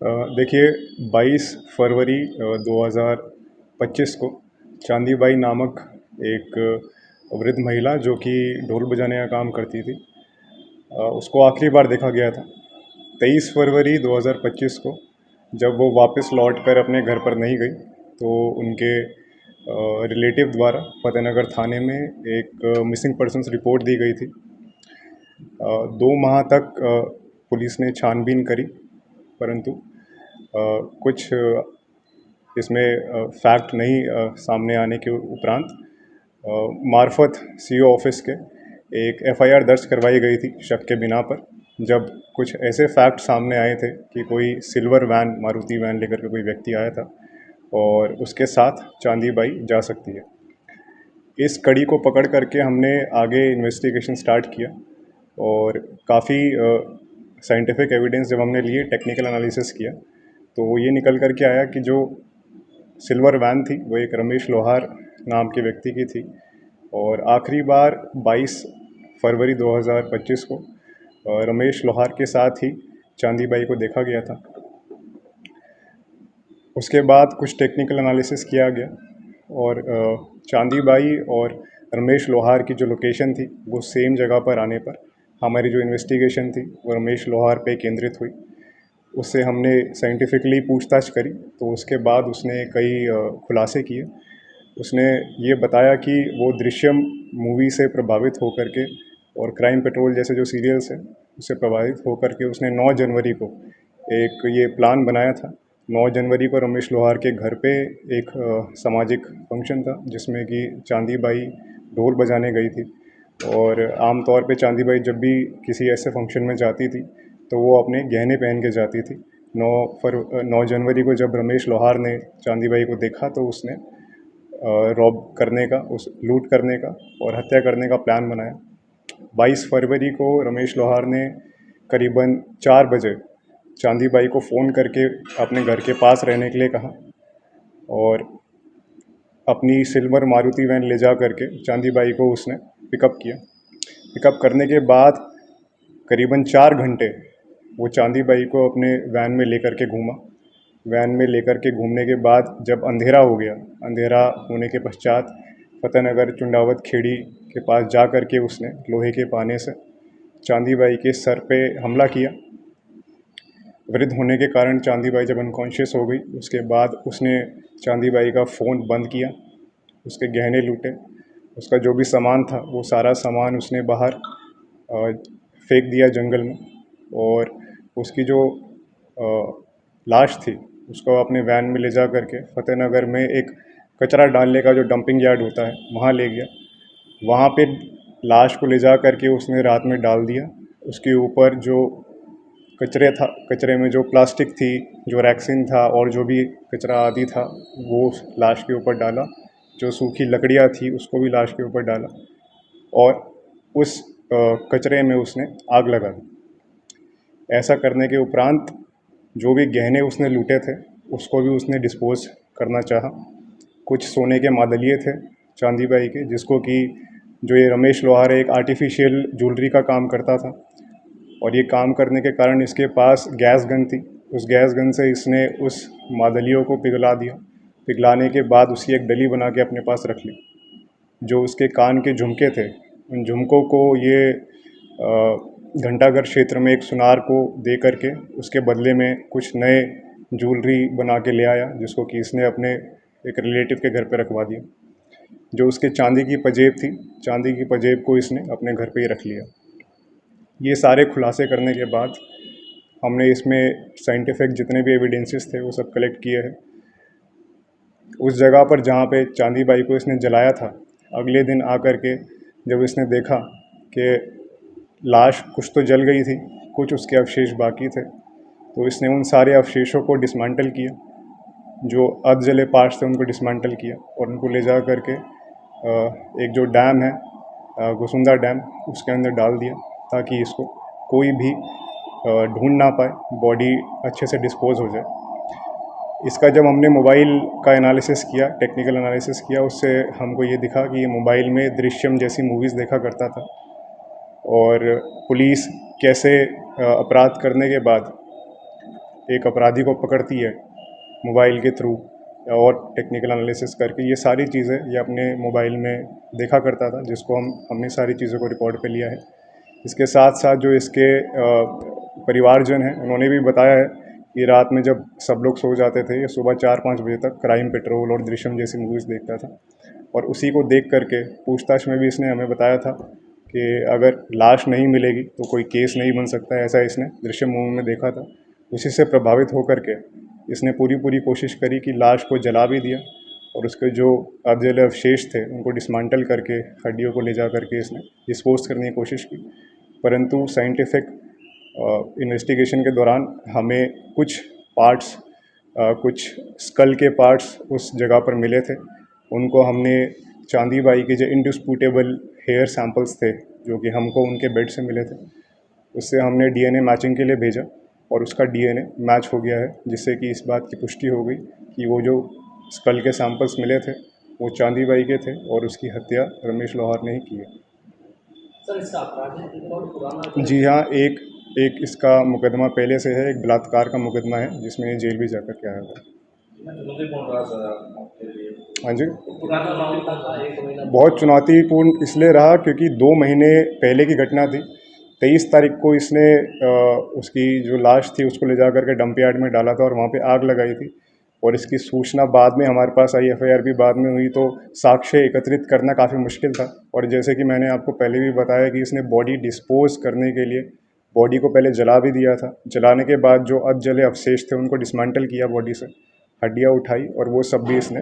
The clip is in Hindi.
देखिए 22 फरवरी 2025 को चांदी बाई नामक एक वृद्ध महिला जो कि ढोल बजाने का काम करती थी, उसको आखिरी बार देखा गया था। 23 फरवरी 2025 को जब वो वापस लौट कर अपने घर पर नहीं गई तो उनके रिलेटिव द्वारा फतेहनगर थाने में एक मिसिंग पर्सन्स रिपोर्ट दी गई थी। 2 माह तक पुलिस ने छानबीन करी, परंतु कुछ इसमें फैक्ट नहीं सामने आने के उपरांत मार्फत सीओ ऑफिस के एक एफआईआर दर्ज करवाई गई थी शक के बिना पर, जब कुछ ऐसे फैक्ट सामने आए थे कि कोई सिल्वर वैन, मारुति वैन लेकर के कोई व्यक्ति आया था और उसके साथ चांदीबाई जा सकती है। इस कड़ी को पकड़ करके हमने आगे इन्वेस्टिगेशन स्टार्ट किया और काफ़ी साइंटिफिक एविडेंस जब हमने लिए, टेक्निकल एनालिसिस किया, तो ये निकल कर के आया कि जो सिल्वर वैन थी वो एक रमेश लोहार नाम के व्यक्ति की थी और आखिरी बार 22 फरवरी 2025 को रमेश लोहार के साथ ही चांदीबाई को देखा गया था। उसके बाद कुछ टेक्निकल एनालिसिस किया गया और चांदीबाई और रमेश लोहार की जो लोकेशन थी वो सेम जगह पर आने पर हमारी जो इन्वेस्टिगेशन थी वो रमेश लोहार पे केंद्रित हुई। उससे हमने साइंटिफिकली पूछताछ करी तो उसके बाद उसने कई खुलासे किए। उसने ये बताया कि वो दृश्यम मूवी से प्रभावित होकर के और क्राइम पेट्रोल जैसे जो सीरियल्स हैं उससे प्रभावित होकर के उसने 9 जनवरी को एक ये प्लान बनाया था। 9 जनवरी को रमेश लोहार के घर पे एक सामाजिक फंक्शन था जिसमें कि चांदीबाई ढोल बजाने गई थी और आम तौर पे चांदीबाई जब भी किसी ऐसे फंक्शन में जाती थी तो वो अपने गहने पहन के जाती थी। 9 जनवरी को जब रमेश लोहार ने चांदीबाई को देखा तो उसने रॉब करने का, उस लूट करने का और हत्या करने का प्लान बनाया। 22 फरवरी को रमेश लोहार ने करीबन 4 बजे चांदीबाई को फ़ोन करके अपने घर के पास रहने के लिए कहा और अपनी सिल्वर मारुति वैन ले जा करके चांदीबाई को उसने पिकअप किया। पिकअप करने के बाद करीबन 4 घंटे वो चांदीबाई को अपने वैन में लेकर के घूमा। वैन में लेकर के घूमने के बाद जब अंधेरा हो गया, अंधेरा होने के पश्चात फतेहनगर चुंडावत खेड़ी के पास जा कर के उसने लोहे के पाने से चांदीबाई के सर पे हमला किया। वृद्ध होने के कारण चांदीबाई जब अनकॉन्शियस हो गई उसके बाद उसने चांदीबाई का फ़ोन बंद किया, उसके गहने लूटे, उसका जो भी सामान था वो सारा सामान उसने बाहर फेंक दिया जंगल में और उसकी जो लाश थी उसको अपने वैन में ले जा करके फतेहनगर में एक कचरा डालने का जो डंपिंग यार्ड होता है वहाँ ले गया। वहाँ पे लाश को ले जा करके उसने रात में डाल दिया। उसके ऊपर जो कचरे में जो प्लास्टिक थी, जो रैक्सीन था और जो भी कचरा आदि था वो उस लाश के ऊपर डाला। जो सूखी लकड़ियाँ थी उसको भी लाश के ऊपर डाला और उस कचरे में उसने आग लगा दी। ऐसा करने के उपरांत जो भी गहने उसने लूटे थे उसको भी उसने डिस्पोज करना चाहा। कुछ सोने के मादलिये थे चांदीबाई के, जिसको कि जो ये रमेश लोहार एक आर्टिफिशियल ज्वेलरी का काम करता था और ये काम करने के कारण इसके पास गैस गन थी। उस गैस गन से इसने उस मादलियों को पिघला दिया। पिघलाने के बाद उसकी एक डली बना के अपने पास रख ली। जो उसके कान के झुमके थे उन झुमकों को ये घंटाघर क्षेत्र में एक सुनार को दे करके उसके बदले में कुछ नए ज्वेलरी बना के ले आया, जिसको कि इसने अपने एक रिलेटिव के घर पे रखवा दिया। जो उसके चांदी की पजेब थी, चांदी की पजेब को इसने अपने घर पे ही रख लिया। ये सारे खुलासे करने के बाद हमने इसमें साइंटिफिक जितने भी एविडेंसेस थे वो सब कलेक्ट किए हैं। उस जगह पर जहाँ पे चांदीबाई को इसने जलाया था, अगले दिन आकर के जब इसने देखा कि लाश कुछ तो जल गई थी, कुछ उसके अवशेष बाकी थे, तो इसने उन सारे अवशेषों को डिसमेंटल किया। जो अर्ध जले पार्ट्स थे उनको डिसमेंटल किया और उनको ले जा करके एक जो डैम है गुसुंदा डैम, उसके अंदर डाल दिया ताकि इसको कोई भी ढूंढ ना पाए, बॉडी अच्छे से डिस्पोज हो जाए। इसका जब हमने मोबाइल का एनालिसिस किया, टेक्निकल एनालिसिस किया, उससे हमको ये दिखा कि ये मोबाइल में दृश्यम जैसी मूवीज़ देखा करता था और पुलिस कैसे अपराध करने के बाद एक अपराधी को पकड़ती है मोबाइल के थ्रू और टेक्निकल एनालिसिस करके, ये सारी चीज़ें ये अपने मोबाइल में देखा करता था, जिसको हमने सारी चीज़ों को रिकॉर्ड पे लिया है। इसके साथ साथ जो इसके परिवारजन हैं उन्होंने भी बताया है कि रात में जब सब लोग सो जाते थे, ये सुबह 4-5 बजे तक क्राइम पेट्रोल और दृश्यम जैसी मूवीज़ देखता था, और उसी को देख करके पूछताछ में भी इसने हमें बताया था कि अगर लाश नहीं मिलेगी तो कोई केस नहीं बन सकता है, ऐसा इसने दृश्यम मूवी में देखा था। उसी से प्रभावित होकर के इसने पूरी कोशिश करी कि लाश को जला भी दिया, और उसके जो अधजले अवशेष थे उनको डिसमेंटल करके हड्डियों को ले जा करके इसने डिस्पोज करने की कोशिश की। परंतु साइंटिफिक इन्वेस्टिगेशन के दौरान हमें कुछ पार्ट्स, कुछ स्कल के पार्ट्स उस जगह पर मिले थे। उनको हमने चांदी बाई के जो इंडिस्प्यूटेबल हेयर सैंपल्स थे जो कि हमको उनके बेड से मिले थे, उससे हमने डीएनए मैचिंग के लिए भेजा और उसका डीएनए मैच हो गया है, जिससे कि इस बात की पुष्टि हो गई कि वो जो स्कल के सैंपल्स मिले थे वो चांदी बाई के थे और उसकी हत्या रमेश लोहार ने ही की है। सर, इसका आपराधिक रिकॉर्ड पुराना जी हाँ, एक इसका मुकदमा पहले से है, एक बलात्कार का मुकदमा है जिसमें ये जेल भी जाकर के आया था। हाँ जी, पुराना मामला था, 1 महीना बहुत चुनौतीपूर्ण इसलिए रहा क्योंकि 2 महीने पहले की घटना थी। 23 तारीख को इसने उसकी जो लाश थी उसको ले जा कर के डंप यार्ड में डाला था और वहाँ पे आग लगाई थी, और इसकी सूचना बाद में हमारे पास आई, एफआईआर भी बाद में हुई, तो साक्ष्य एकत्रित करना काफ़ी मुश्किल था। और जैसे कि मैंने आपको पहले भी बताया कि इसने बॉडी डिस्पोज करने के लिए बॉडी को पहले जला भी दिया था। जलाने के बाद जो अधजले अवशेष थे उनको डिसमेंटल किया बॉडी से, हड्डियाँ उठाई, और वो सब भी इसने